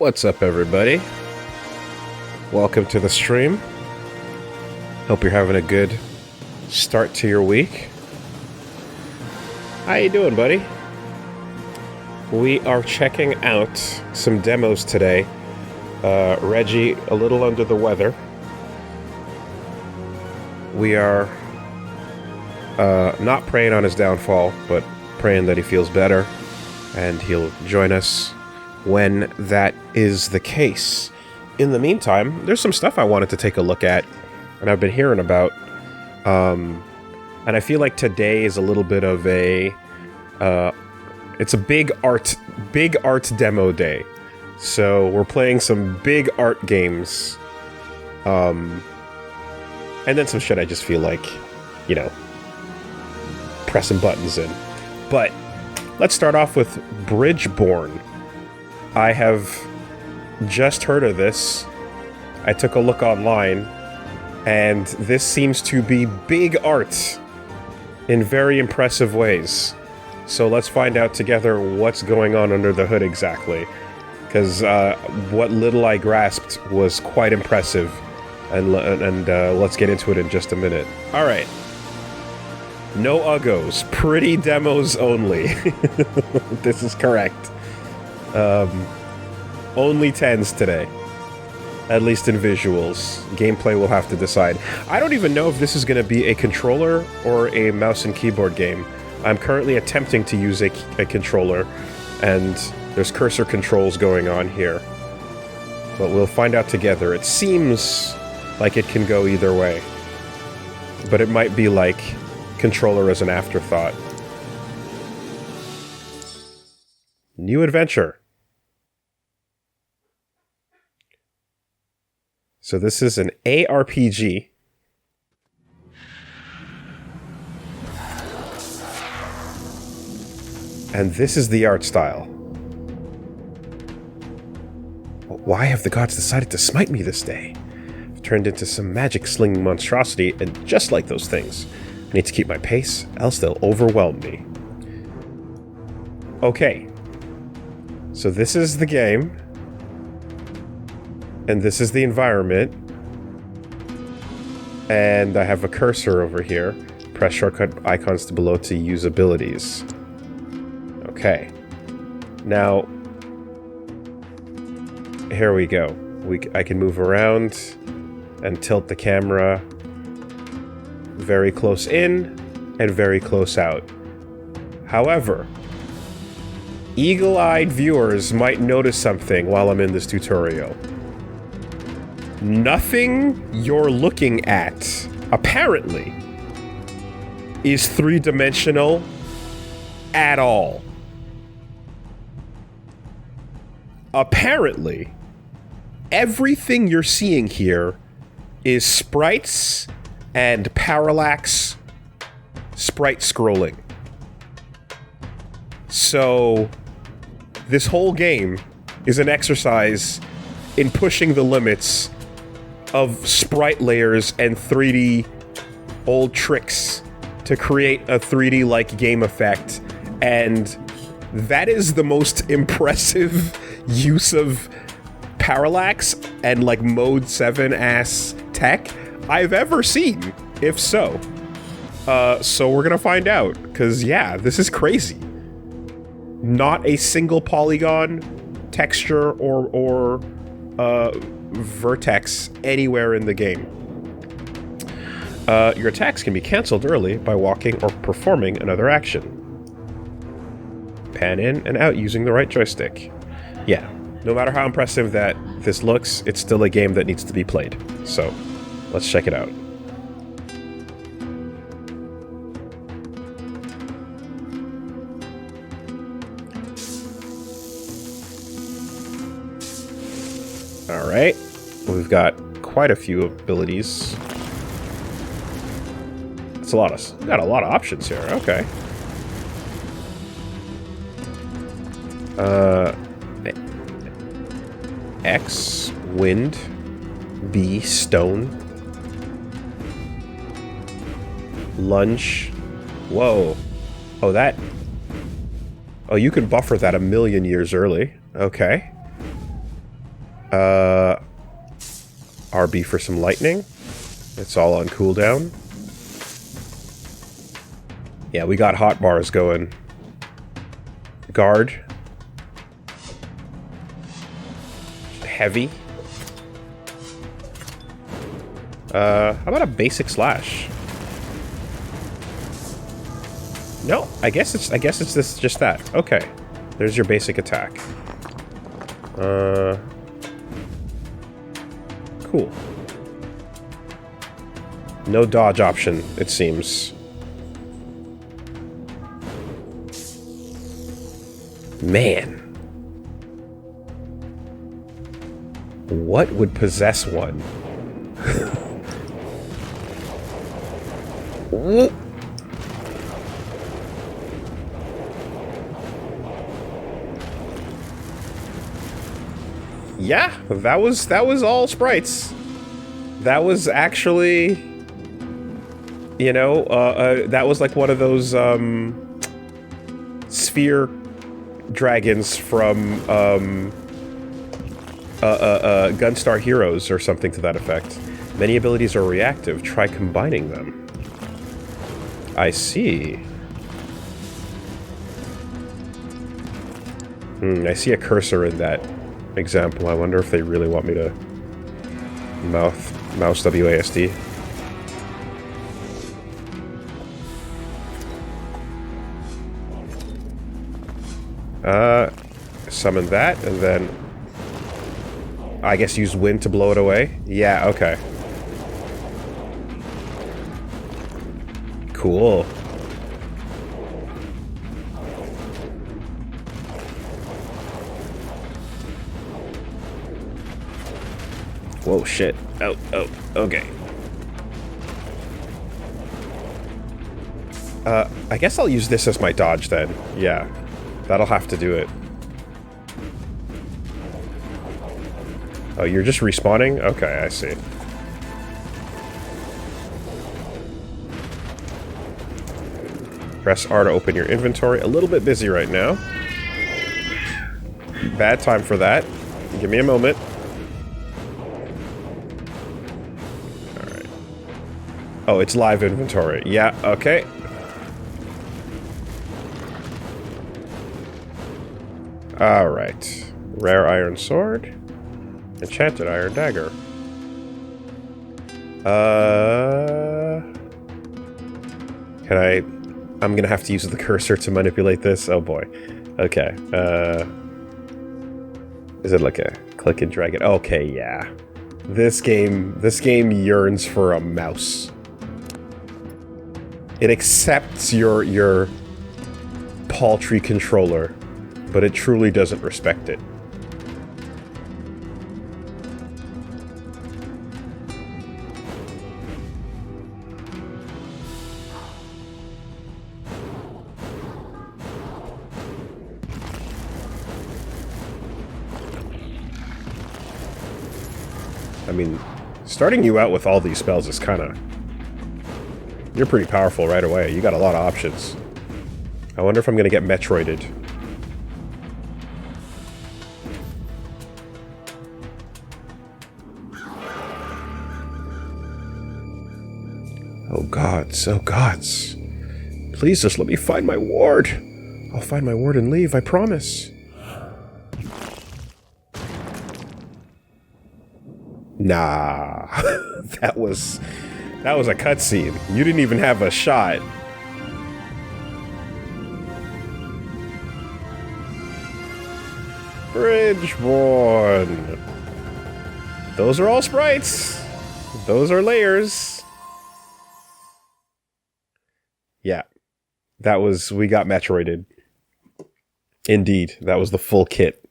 What's up, everybody? Welcome to the stream. Hope you're having a good start to your week. How you doing, buddy? We are checking out some demos today. Reggie, a little under the weather. We are not praying on his downfall, but praying that he feels better, and he'll join us when that is the case. In the meantime, there's some stuff I wanted to take a look at, and I've been hearing about, and I feel like today is a little bit of a, it's a big art demo day. So we're playing some big art games, and then some shit I just feel like, you know, pressing buttons in. But let's start off with Bridgebourn. I have just heard of this. I took a look online, and this seems to be big art in very impressive ways. So let's find out together what's going on under the hood exactly. Because what little I grasped was quite impressive. And let's get into it in just a minute. Alright. No uggos. Pretty demos only. This is correct. Only 10s today. At least in visuals. Gameplay will have to decide. I don't even know if this is going to be a controller or a mouse and keyboard game. I'm currently attempting to use a controller, and there's cursor controls going on here. But we'll find out together. It seems like it can go either way. But it might be like controller as an afterthought. New adventure. So this is an ARPG. And this is the art style. Why have the gods decided to smite me this day? I've turned into some magic-slinging monstrosity, and just like those things, I need to keep my pace, else they'll overwhelm me. Okay. So this is the game. And this is the environment. And I have a cursor over here. Press shortcut icons to below to use abilities. Okay. Now, here we go. I can move around and tilt the camera very close in and very close out. However, eagle-eyed viewers might notice something while I'm in this tutorial. Nothing you're looking at, apparently, is three-dimensional at all. Apparently, everything you're seeing here is sprites and parallax sprite scrolling. So, this whole game is an exercise in pushing the limits of sprite layers and 3D old tricks to create a 3D-like game effect, and that is the most impressive use of parallax and like mode 7-ass tech I've ever seen, if so. So we're gonna find out, because yeah, this is crazy. Not a single polygon, texture, or vertex anywhere in the game. Your attacks can be cancelled early by walking or performing another action. Pan in and out using the right joystick. Yeah, no matter how impressive that this looks, it's still a game that needs to be played. So, let's check it out. Alright, we've got quite a few abilities. It's got a lot of options here, okay. X, wind, B, stone, lunge, whoa, oh that, oh you can buffer that a million years early, okay. RB for some lightning. It's all on cooldown. Yeah, we got hot bars going. Guard. Heavy. How about a basic slash? No, I guess it's this just that. Okay. There's your basic attack. Cool. No dodge option, it seems. Man. What would possess one? Yeah, that was all sprites. That was actually, you know, that was like one of those sphere dragons from Gunstar Heroes or something to that effect. Many abilities are reactive. Try combining them. I see. I see a cursor in that example. I wonder if they really want me to mouse WASD. Summon that, and then I guess use wind to blow it away. Yeah, okay. Cool. Whoa, shit. Oh, okay. I guess I'll use this as my dodge then. Yeah, that'll have to do it. Oh, you're just respawning? Okay, I see. Press R to open your inventory. A little bit busy right now. Bad time for that. Give me a moment. Alright. Oh, it's live inventory. Yeah, okay. Alright. Rare iron sword. Enchanted iron dagger. Can I... I'm gonna have to use the cursor to manipulate this. Oh boy. Okay. Is it like a click and drag it? Okay, yeah. This game yearns for a mouse. It accepts your paltry controller, but it truly doesn't respect it. I mean, starting you out with all these spells is kinda... You're pretty powerful right away. You got a lot of options. I wonder if I'm gonna get Metroided. Oh gods, oh gods. Please just let me find my ward. I'll find my ward and leave, I promise. Nah, that was a cutscene. You didn't even have a shot. Bridgebourn. Those are all sprites. Those are layers. Yeah, that was, we got Metroided. Indeed, that was the full kit.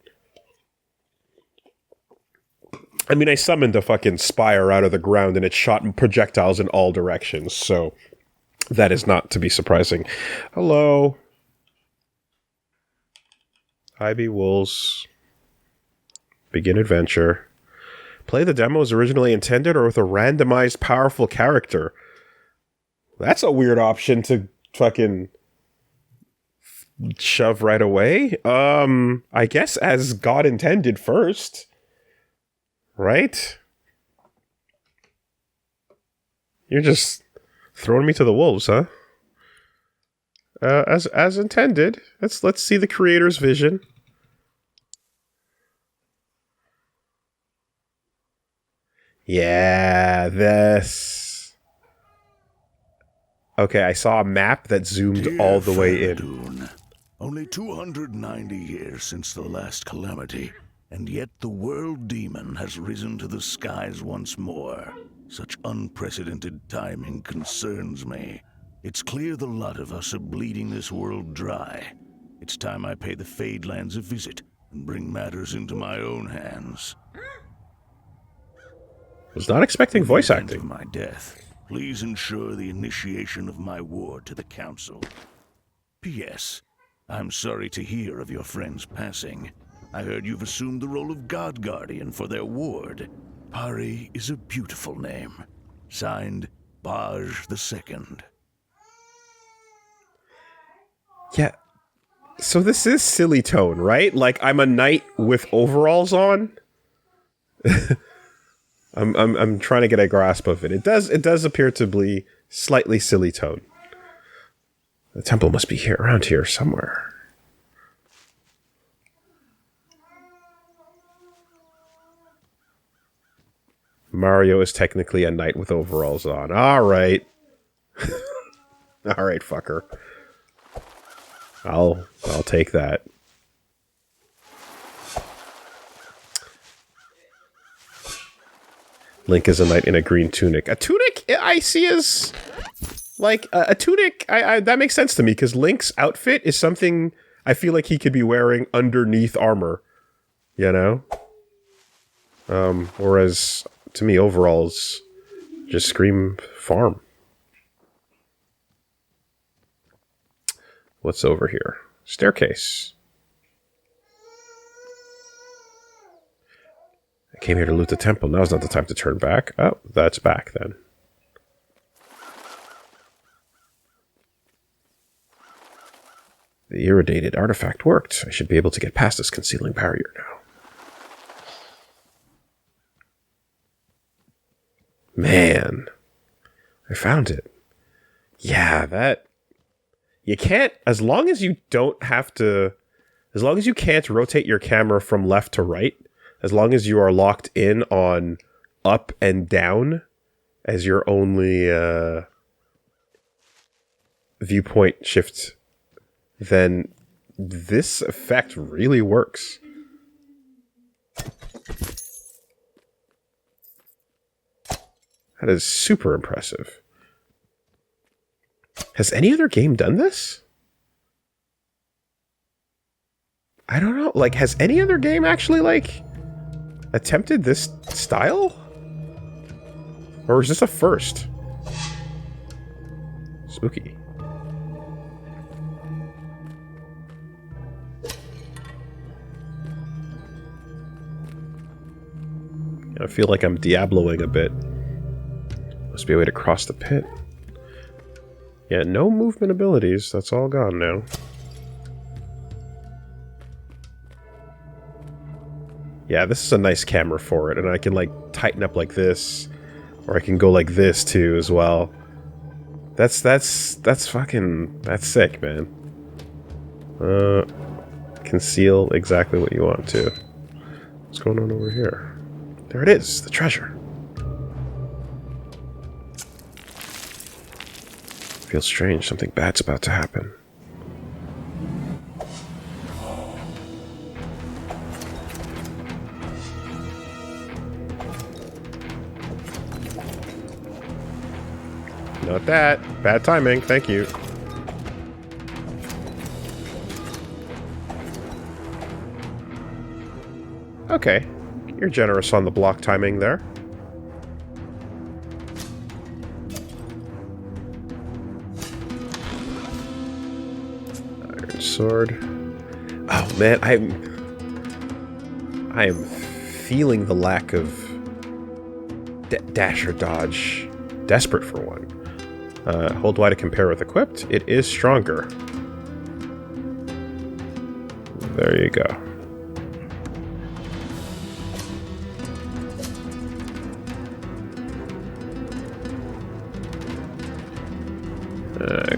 I mean, I summoned a fucking spire out of the ground and it shot projectiles in all directions, so that is not to be surprising. Hello. IB Wolves. Begin adventure. Play the demo as originally intended or with a randomized powerful character. That's a weird option to fucking shove right away. I guess as God intended first. Right? You're just throwing me to the wolves, huh? As intended. Let's see the creator's vision. Yeah, this. Okay, I saw a map that zoomed all the way in. Only 290 years since the last calamity, and yet the world demon has risen to the skies once more. Such unprecedented timing concerns me. It's clear the lot of us are bleeding this world dry. It's time I pay the Fadelands a visit and bring matters into my own hands. Was not expecting voice In the event acting. of my death, please ensure the initiation of my ward to the council. P.S. I'm sorry to hear of your friend's passing. I heard you've assumed the role of God Guardian for their ward. Pari is a beautiful name. Signed, Baj II. Yeah. So this is silly tone, right? Like I'm a knight with overalls on. I'm trying to get a grasp of it. It does appear to be slightly silly tone. The temple must be here around here somewhere. Mario is technically a knight with overalls on. All right. All right, fucker. I'll take that. Link is a knight in a green tunic. A tunic I see as like a tunic. I that makes sense to me because Link's outfit is something I feel like he could be wearing underneath armor. You know. Whereas to me, overalls just scream farm. What's over here? Staircase. I came here to loot the temple. Now's not the time to turn back. Oh, that's back then. The irradiated artifact worked. I should be able to get past this concealing barrier now. Man. I found it. Yeah, that... You can't... As long as you don't have to... As long as you can't rotate your camera from left to right, as long as you are locked in on up and down as your only viewpoint shift, then this effect really works. That is super impressive. Has any other game done this? I don't know. Like, has any other game actually, like, attempted this style? Or is this a first? Spooky. I feel like I'm Diabloing a bit. Must be a way to cross the pit. Yeah, no movement abilities. That's all gone now. Yeah, this is a nice camera for it, and I can, like, tighten up like this, or I can go like this, too, as well. That's fucking... That's sick, man. Conceal exactly what you want to. What's going on over here? There it is, the treasure. Feels strange, something bad's about to happen. Not that. Bad timing, thank you. Okay. You're generous on the block timing there. Iron sword. Oh man, I am feeling the lack of dash or dodge. Desperate for one. Hold Y to compare with equipped. It is stronger. There you go.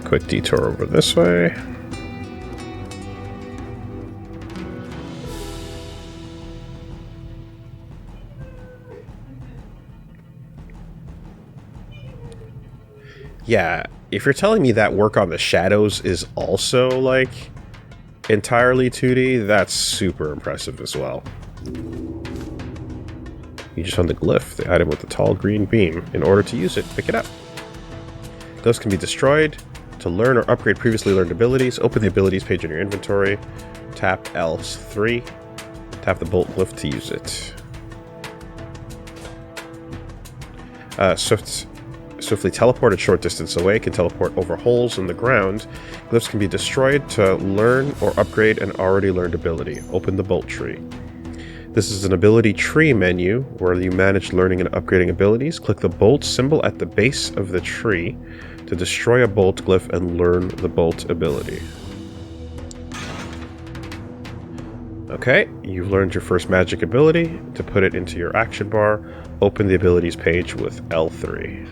Quick detour over this way. Yeah, if you're telling me that work on the shadows is also, like, entirely 2D, that's super impressive as well. You just found the glyph, the item with the tall green beam. In order to use it, pick it up. Glyphs can be destroyed. To learn or upgrade previously learned abilities, open the abilities page in your inventory. Tap L3. Tap the bolt glyph to use it. Swiftly teleport a short distance away, can teleport over holes in the ground. Glyphs can be destroyed to learn or upgrade an already learned ability. Open the bolt tree. This is an ability tree menu where you manage learning and upgrading abilities. Click the bolt symbol at the base of the tree to destroy a bolt glyph and learn the bolt ability. Okay, you've learned your first magic ability. To put it into your action bar, open the abilities page with L3.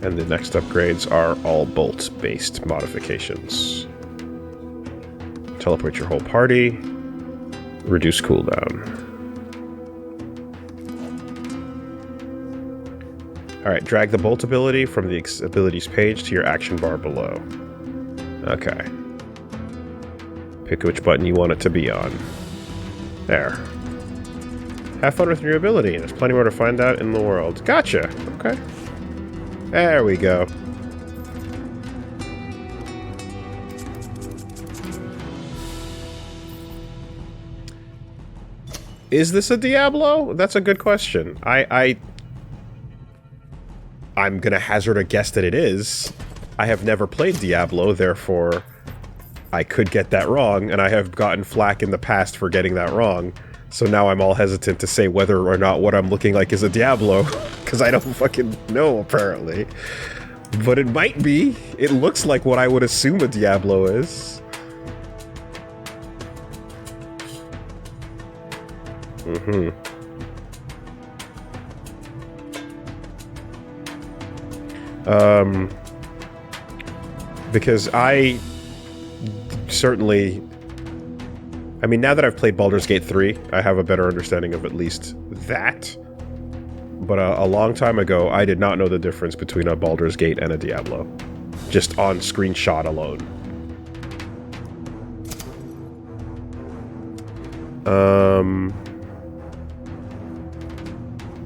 And the next upgrades are all bolt-based modifications. Teleport your whole party. Reduce cooldown. Alright, drag the bolt ability from the abilities page to your action bar below. Okay. Pick which button you want it to be on. There. Have fun with your ability, and there's plenty more to find out in the world. Gotcha! Okay. There we go. Is this a Diablo? That's a good question. I'm gonna hazard a guess that it is. I have never played Diablo, therefore I could get that wrong, and I have gotten flack in the past for getting that wrong. So now I'm all hesitant to say whether or not what I'm looking like is a Diablo, because I don't fucking know, apparently. But it might be. It looks like what I would assume a Diablo is. Because I certainly... I mean, now that I've played Baldur's Gate 3, I have a better understanding of at least that. But a long time ago, I did not know the difference between a Baldur's Gate and a Diablo. Just on screenshot alone.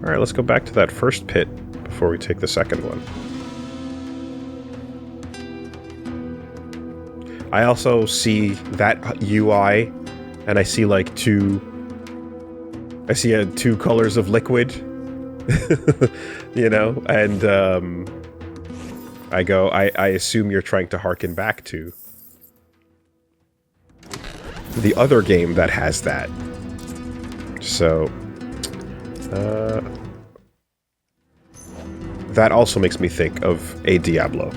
Alright, let's go back to that first pit before we take the second one. I also see that UI, and I see like two colors of liquid, you know, and I assume you're trying to harken back to the other game that has that. So, that also makes me think of a Diablo.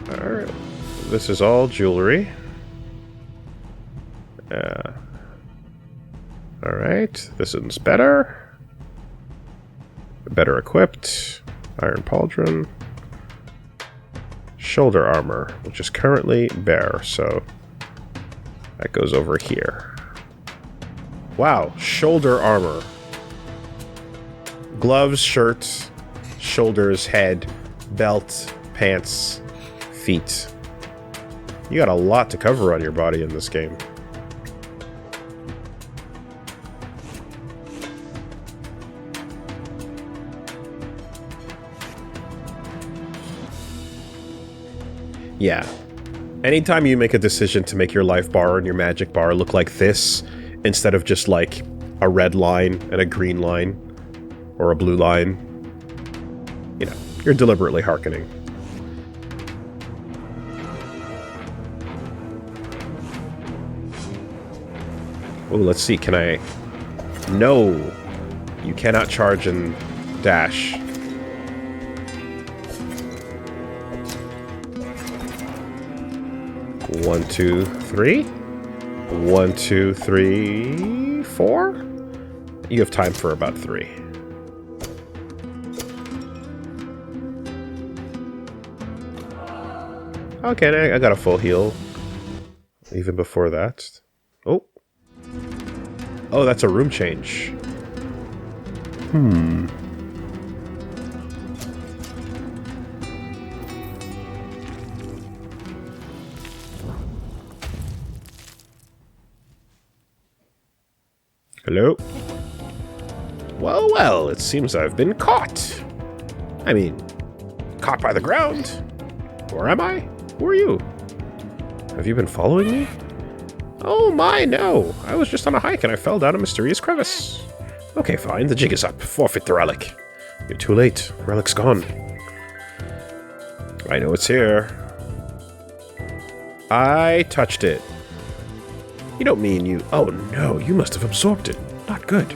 Alright, this is all jewelry. Alright, this one's better. Better equipped. Iron pauldron. Shoulder armor, which is currently bare, so that goes over here. Wow, shoulder armor. Gloves, shirt, shoulders, head, belt, pants, feet. You got a lot to cover on your body in this game. Yeah. Anytime you make a decision to make your life bar and your magic bar look like this, instead of just like a red line and a green line, or a blue line, you know, you're deliberately hearkening. Oh, let's see, can I... No! You cannot charge and dash. One, two, three? 1, 2, 3, 4? You have time for about 3. Okay, I got a full heal. Even before that. Oh. Oh, that's a room change. Hello? Well, well, it seems I've been caught. I mean, caught by the ground. Or am I? Who are you? Have you been following me? Oh my, no. I was just on a hike and I fell down a mysterious crevice. Okay, fine. The jig is up. Forfeit the relic. You're too late. Relic's gone. I know it's here. I touched it. You don't mean you... Oh no, you must have absorbed it. Not good.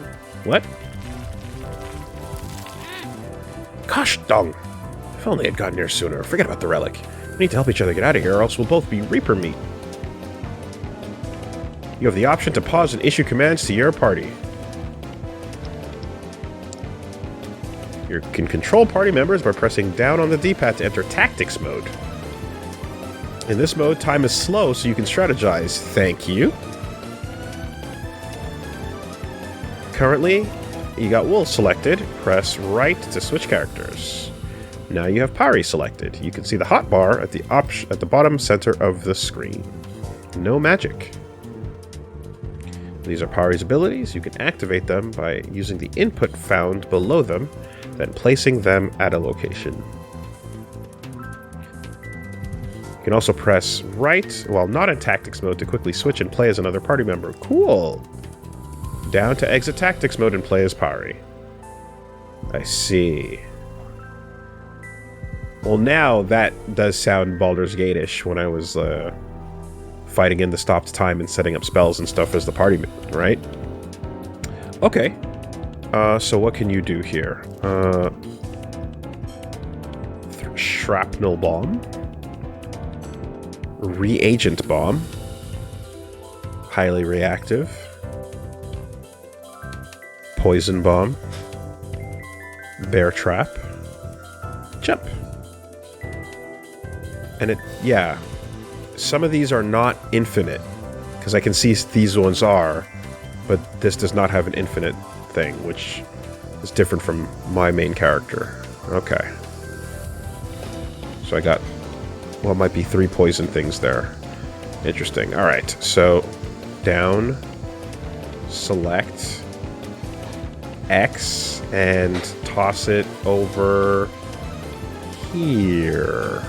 What? Gosh dang. If only I'd gotten here sooner. Forget about the relic. We need to help each other get out of here or else we'll both be Reaper meat. You have the option to pause and issue commands to your party. You can control party members by pressing down on the D-pad to enter Tactics mode. In this mode, time is slow, so you can strategize. Thank you. Currently, you got Wool selected. Press right to switch characters. Now you have Pari selected. You can see the hotbar at the bottom center of the screen. No magic. These are Pari's abilities. You can activate them by using the input found below them, then placing them at a location. You can also press right while not in Tactics mode to quickly switch and play as another party member. Cool! Down to exit Tactics mode and play as Pari. I see. Well, now that does sound Baldur's Gate-ish when I was fighting in the stopped time and setting up spells and stuff as the party, right? Okay. So what can you do here? Shrapnel bomb. Reagent bomb. Highly reactive. Poison bomb. Bear trap. Jump. And yeah. Some of these are not infinite. Because I can see these ones are. But this does not have an infinite thing, which is different from my main character. Okay. So I got what might be 3 poison things there. Interesting. Alright, so down, select X, and toss it over here.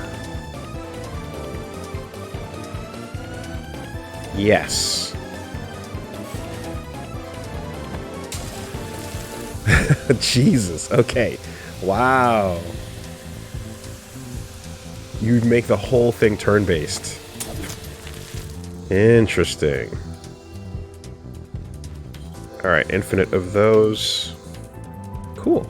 Yes. Jesus, okay. Wow. You make the whole thing turn-based. Interesting. Alright, infinite of those. Cool.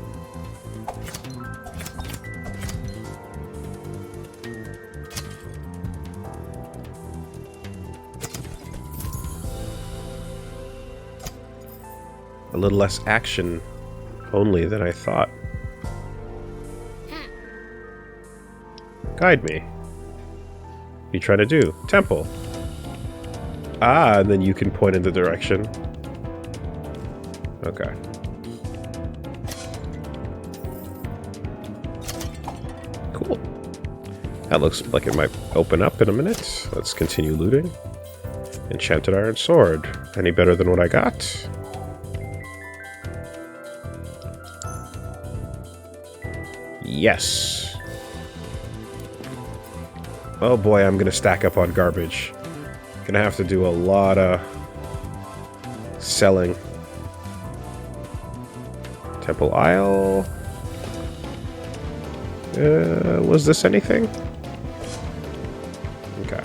A little less action only than I thought. Guide me. What are you trying to do? Temple. Ah, and then you can point in the direction. Okay. Cool. That looks like it might open up in a minute. Let's continue looting. Enchanted iron sword. Any better than what I got? Yes. Oh boy, I'm gonna stack up on garbage. Gonna have to do a lot of selling. Temple Isle. Was this anything? Okay.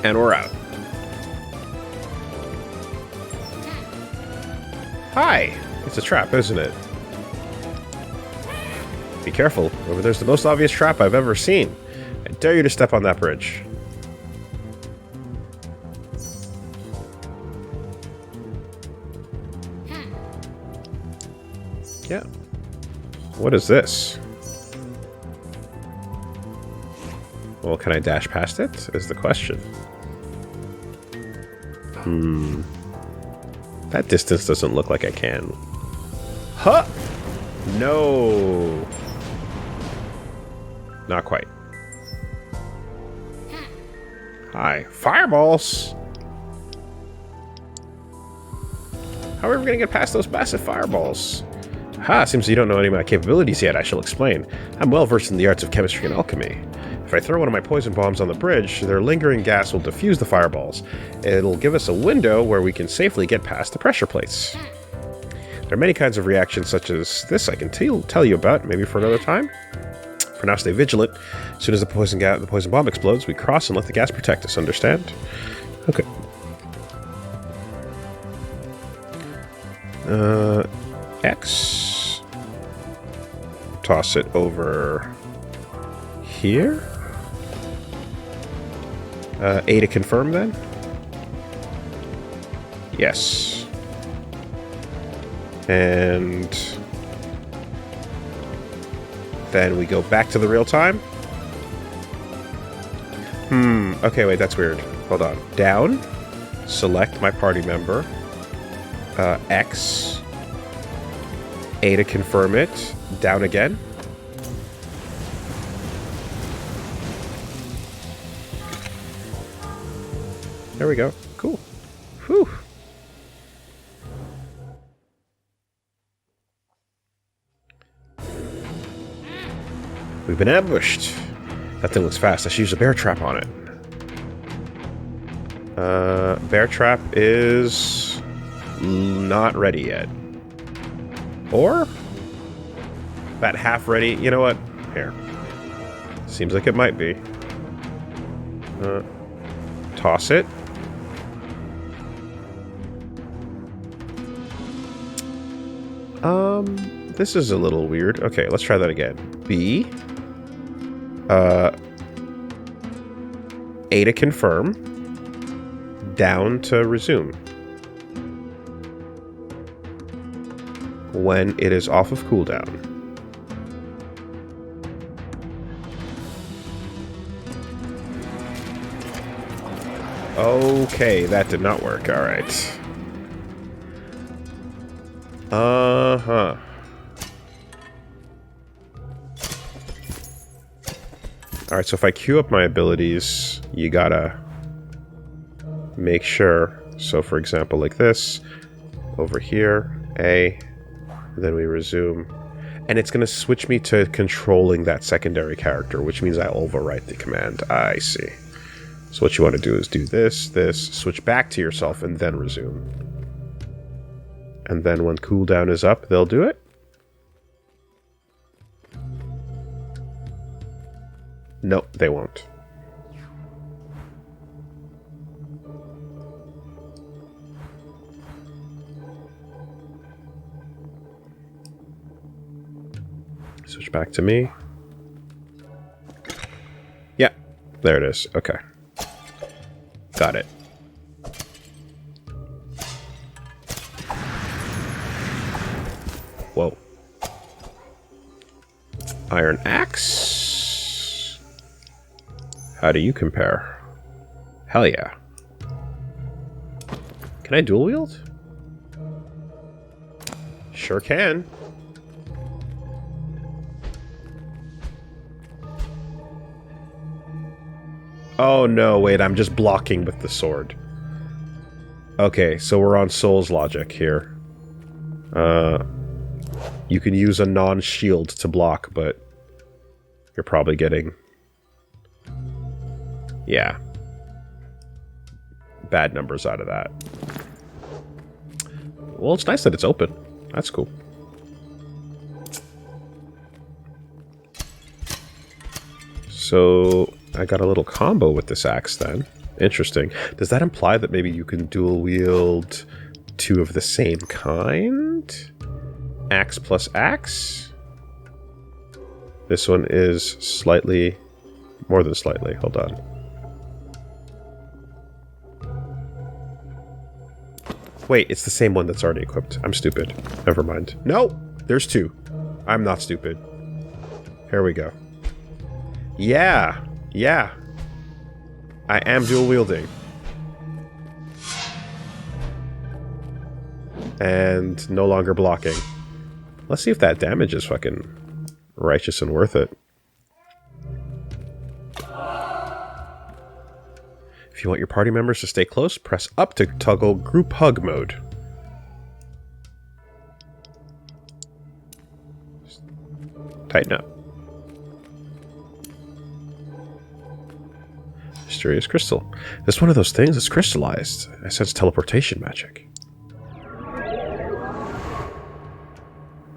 And we're out. Hi! It's a trap, isn't it? Be careful. Over there's the most obvious trap I've ever seen. I dare you to step on that bridge. Yeah. What is this? Well, can I dash past it? Is the question. That distance doesn't look like I can. Huh! No! Not quite. Hi. Fireballs! How are we going to get past those massive fireballs? Ha! Seems you don't know any of my capabilities yet. I shall explain. I'm well versed in the arts of chemistry and alchemy. If I throw one of my poison bombs on the bridge, their lingering gas will diffuse the fireballs. It'll give us a window where we can safely get past the pressure plates. There are many kinds of reactions such as this I can tell you about, maybe for another time. For now, stay vigilant. As soon as the poison bomb explodes, we cross and let the gas protect us, understand? Okay. X. Toss it over here. A to confirm then? Yes. And then we go back to the real time. Okay, wait, that's weird. Hold on. Down. Select my party member. X. A to confirm it. Down again. There we go. Cool. Whew. We've been ambushed. That thing looks fast. I should use a bear trap on it. Bear trap is not ready yet. Or? That half ready. You know what? Here. Seems like it might be. Toss it. This is a little weird. Okay, let's try that again. B. A to confirm. Down to resume. When it is off of cooldown. Okay, that did not work. Alright. Uh-huh. Alright, so if I queue up my abilities, you gotta make sure. So, for example, like this. Over here. A. Then we resume. And it's gonna switch me to controlling that secondary character, which means I overwrite the command. I see. So what you want to do is do this, switch back to yourself, and then resume. And then when cooldown is up, they'll do it. No, they won't. Switch back to me. Yeah, there it is. Okay. Got it. Whoa. Iron Axe? How do you compare? Hell yeah. Can I dual wield? Sure can. Oh no, wait, I'm just blocking with the sword. Okay, so we're on Soul's logic here. You can use a non-shield to block, but you're probably getting... yeah. Bad numbers out of that. Well, it's nice that it's open. That's cool. So... I got a little combo with this axe then. Interesting. Does that imply that maybe you can dual wield two of the same kind? Axe plus axe? This one is slightly... more than slightly. Hold on. Wait, it's the same one that's already equipped. I'm stupid. Never mind. No! There's 2. I'm not stupid. Here we go. Yeah! Yeah! I am dual wielding. And no longer blocking. Let's see if that damage is fucking righteous and worth it. If you want your party members to stay close, press up to toggle group hug mode. Tighten up. Mysterious crystal. It's one of those things that's crystallized. I sense teleportation magic.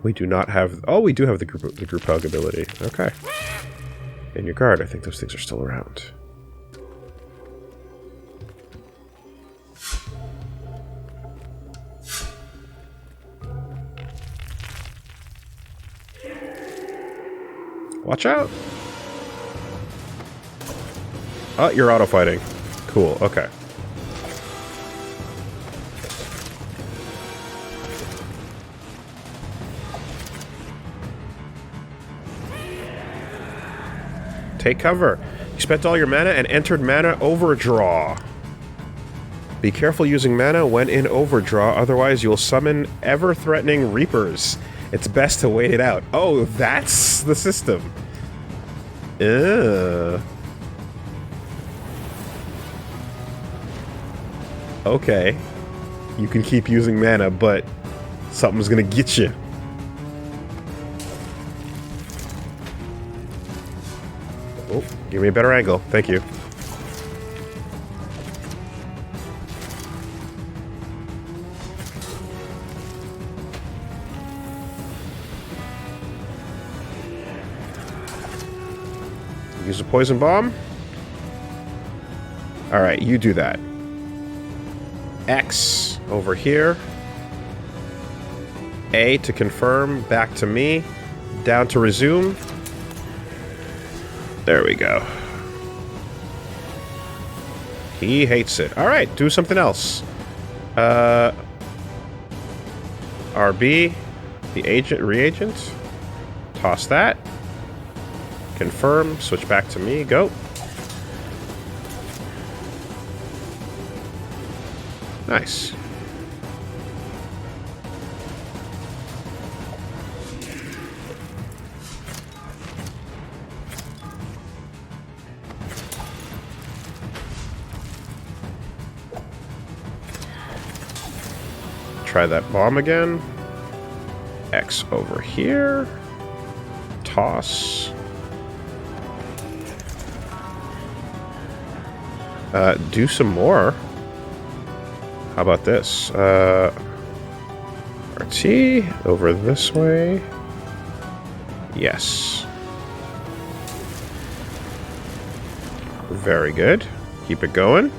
We do not have... Oh, we do have the group hug ability. Okay. In your guard, I think those things are still around. Watch out! Oh, you're auto-fighting. Cool, okay. Take cover. You spent all your mana and entered mana overdraw. Be careful using mana when in overdraw, otherwise you'll summon ever-threatening reapers. It's best to wait it out. Oh, that's the system. Okay. You can keep using mana, but something's gonna get you. Oh, give me a better angle. Thank you. Use a poison bomb. Alright, you do that. X over here. A to confirm. Back to me. Down to resume. There we go. He hates it. Alright, do something else. RB. The agent, reagent. Toss that. Confirm. Switch back to me. Go. Nice. Try that bomb again. X over here. Toss. Do some more. How about this? RT over this way. Yes. Very good. Keep it going.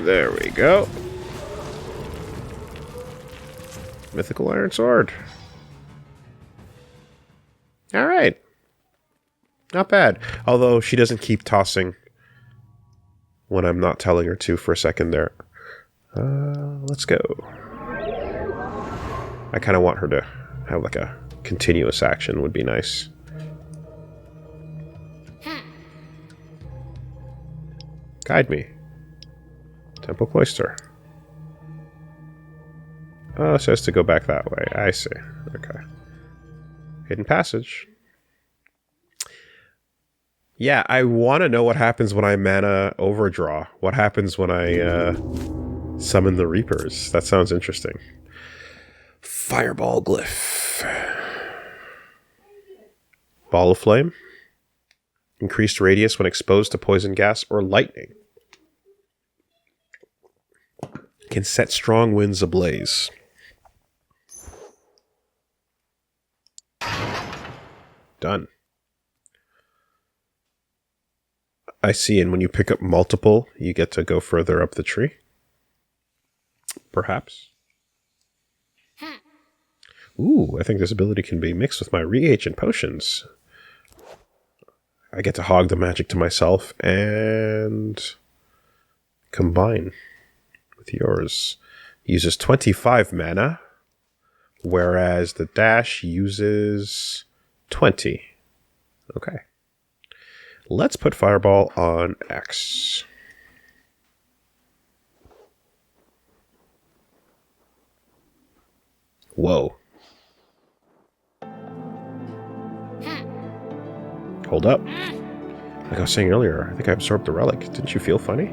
There we go. Mythical Iron Sword. Alright. Not bad. Although she doesn't keep tossing when I'm not telling her to for a second there. Let's go. I kind of want her to have like a continuous action would be nice. Guide me. Temple Cloister. Oh, it says to go back that way. I see. Okay. Hidden passage. Yeah, I want to know what happens when I mana overdraw. What happens when I summon the Reapers. That sounds interesting. Fireball Glyph. Ball of Flame. Increased radius when exposed to poison gas or lightning. Can set strong winds ablaze. Done. I see, and when you pick up multiple, you get to go further up the tree. Perhaps. Ooh, I think this ability can be mixed with my reagent potions. I get to hog the magic to myself and combine with yours. Uses 25 mana, whereas the dash uses 20. Okay. Let's put Fireball on X. Whoa. Hold up. Like I was saying earlier, I think I absorbed the relic. Didn't you feel funny?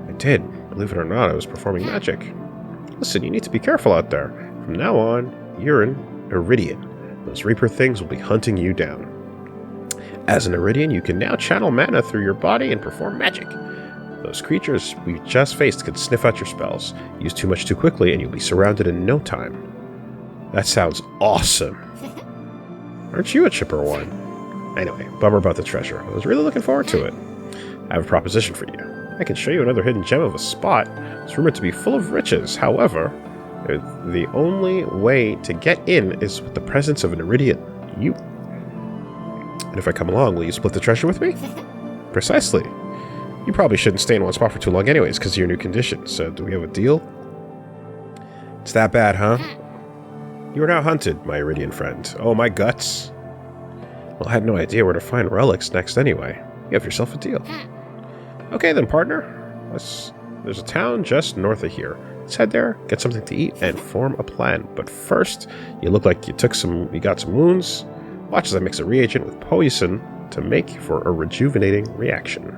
I did. Believe it or not, I was performing magic. Listen, you need to be careful out there. From now on, you're an Iridian. Those Reaper things will be hunting you down. As an Iridian, you can now channel mana through your body and perform magic. Those creatures we just faced could sniff out your spells. Use too much too quickly and you'll be surrounded in no time. That sounds awesome. Aren't you a chipper one? Anyway, bummer about the treasure. I was really looking forward to it. I have a proposition for you. I can show you another hidden gem of a spot. It's rumored to be full of riches. However, the only way to get in is with the presence of an Iridian. You. And if I come along, will you split the treasure with me? Precisely. You probably shouldn't stay in one spot for too long anyways, because of your new conditions. So, do we have a deal? It's that bad, huh? You are now hunted, my Iridian friend. Oh, my guts. Well, I had no idea where to find relics next anyway. You have yourself a deal. Okay then, partner. There's a town just north of here. Let's head there, get something to eat, and form a plan. But first, you look like you got some wounds. Watch as I mix a reagent with poison to make for a rejuvenating reaction.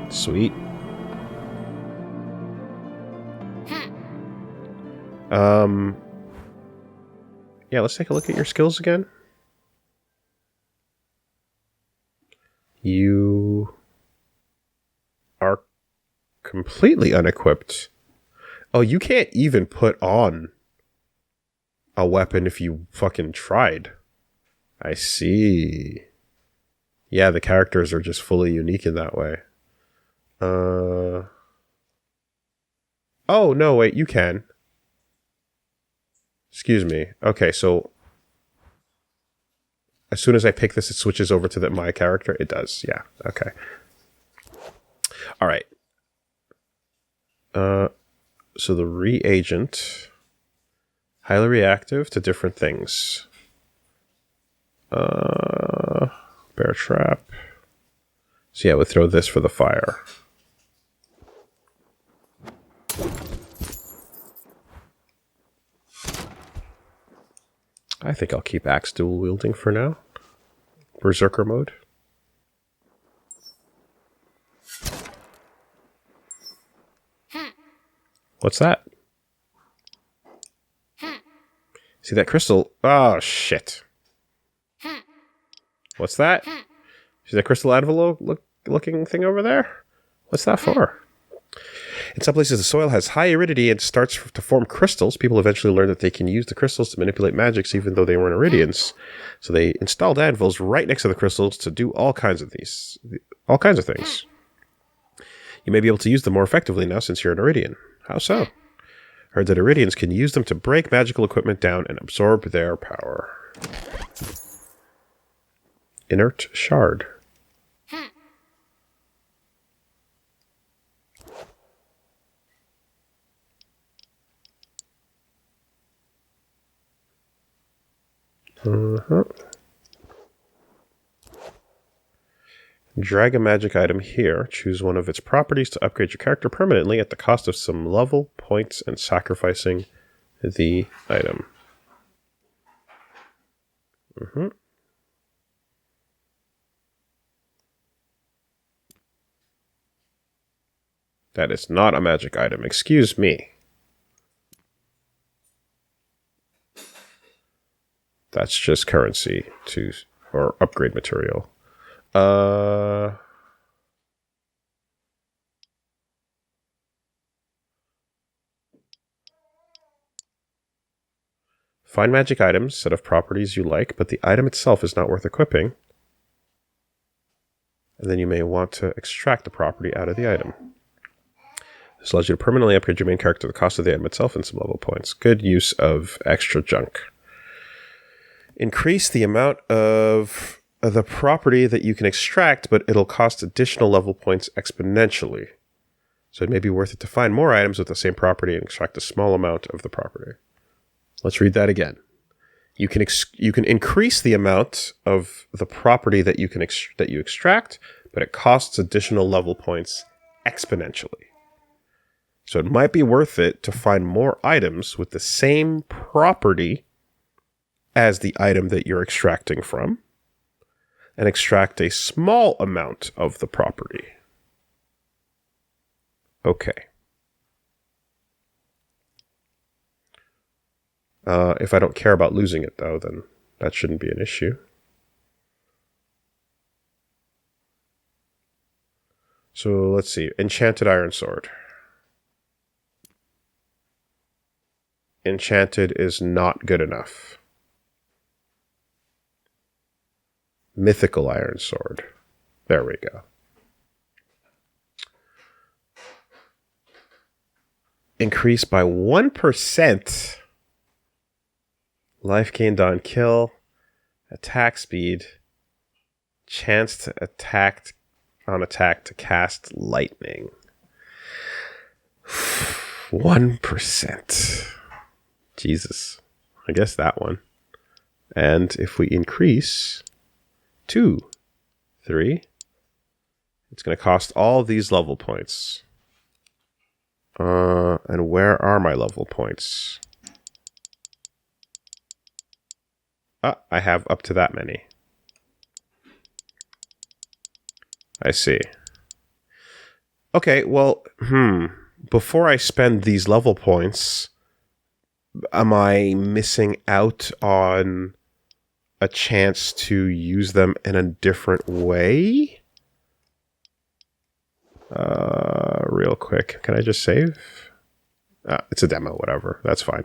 Sweet. Yeah, let's take a look at your skills again. You are completely unequipped. Oh, you can't even put on a weapon if you fucking tried. I see. Yeah, the characters are just fully unique in that way. Oh, no, wait, you can. Excuse me. Okay, so as soon as I pick this, it switches over to my character. It does, yeah. Okay. All right. So the reagent, highly reactive to different things. Bear trap. So yeah, we'll throw this for the fire. I think I'll keep axe dual wielding for now. Berserker mode. What's that? See that crystal? Oh, shit. What's that? See that crystal envelope looking thing over there? What's that for? In some places, the soil has high aridity and starts to form crystals. People eventually learn that they can use the crystals to manipulate magics even though they weren't iridians. So they installed anvils right next to the crystals to do all kinds of things. You may be able to use them more effectively now since you're an iridian. How so? Heard that iridians can use them to break magical equipment down and absorb their power. Inert shard. Drag a magic item here. Choose one of its properties to upgrade your character permanently at the cost of some level points and sacrificing the item. That is not a magic item. Excuse me. That's just currency or upgrade material. Find magic items that have properties you like, but the item itself is not worth equipping. And then you may want to extract the property out of the item. This allows you to permanently upgrade your main character at the cost of the item itself and some level points. Good use of extra junk. Increase the amount of the property that you can extract, but it'll cost additional level points exponentially. So it may be worth it to find more items with the same property and extract a small amount of the property. Let's read that again. You can increase the amount of the property that you can that you extract, but it costs additional level points exponentially. So it might be worth it to find more items with the same property as the item that you're extracting from, and extract a small amount of the property. Okay. If I don't care about losing it, though, then that shouldn't be an issue. So let's see. Enchanted Iron Sword. Enchanted is not good enough. Mythical Iron Sword. There we go. Increase by 1%. Life gained on kill. Attack speed. Chance to attack to cast lightning. 1%. Jesus. I guess that one. And if we increase 2, 3, it's going to cost all these level points. And where are my level points? I have up to that many. I see. Okay, well, before I spend these level points, am I missing out on a chance to use them in a different way? Real quick. Can I just save? It's a demo, whatever. That's fine.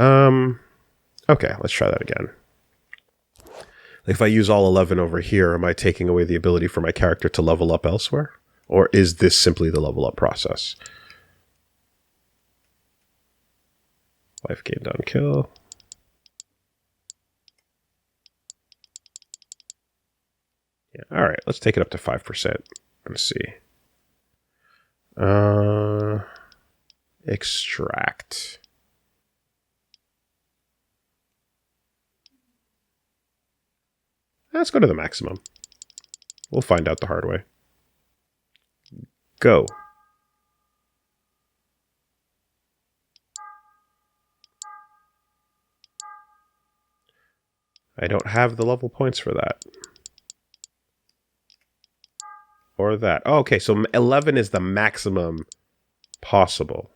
Okay, let's try that again. If I use all 11 over here, am I taking away the ability for my character to level up elsewhere? Or is this simply the level up process? Life gained on kill. Yeah, all right, let's take it up to 5%. Let's see. Extract. Let's go to the maximum. We'll find out the hard way. Go. I don't have the level points for that. Or that. Oh, okay, so 11 is the maximum possible.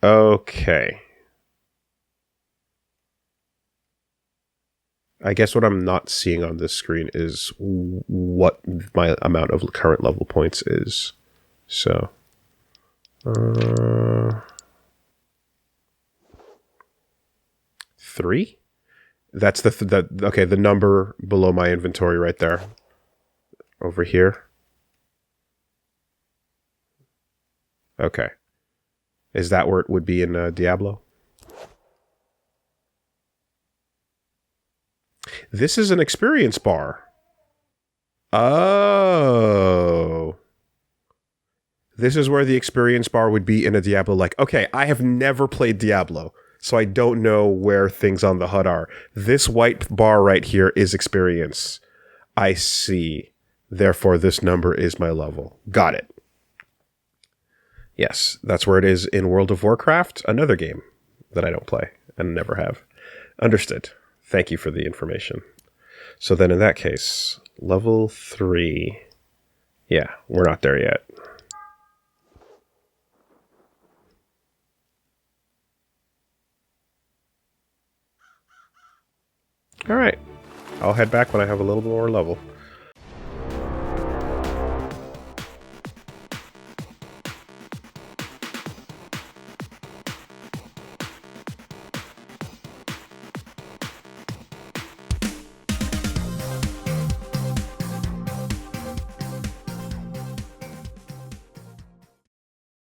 Okay. I guess what I'm not seeing on this screen is what my amount of current level points is. So, 3? That's the number below my inventory right there. Over here. Okay. Is that where it would be in Diablo? This is an experience bar. Oh. This is where the experience bar would be in a Diablo. Like, okay, I have never played Diablo, so I don't know where things on the HUD are. This white bar right here is experience. I see. Therefore, this number is my level. Got it. Yes, that's where it is in World of Warcraft, another game that I don't play and never have. Understood. Thank you for the information. So then in that case, level 3. Yeah, we're not there yet. All right. I'll head back when I have a little more level.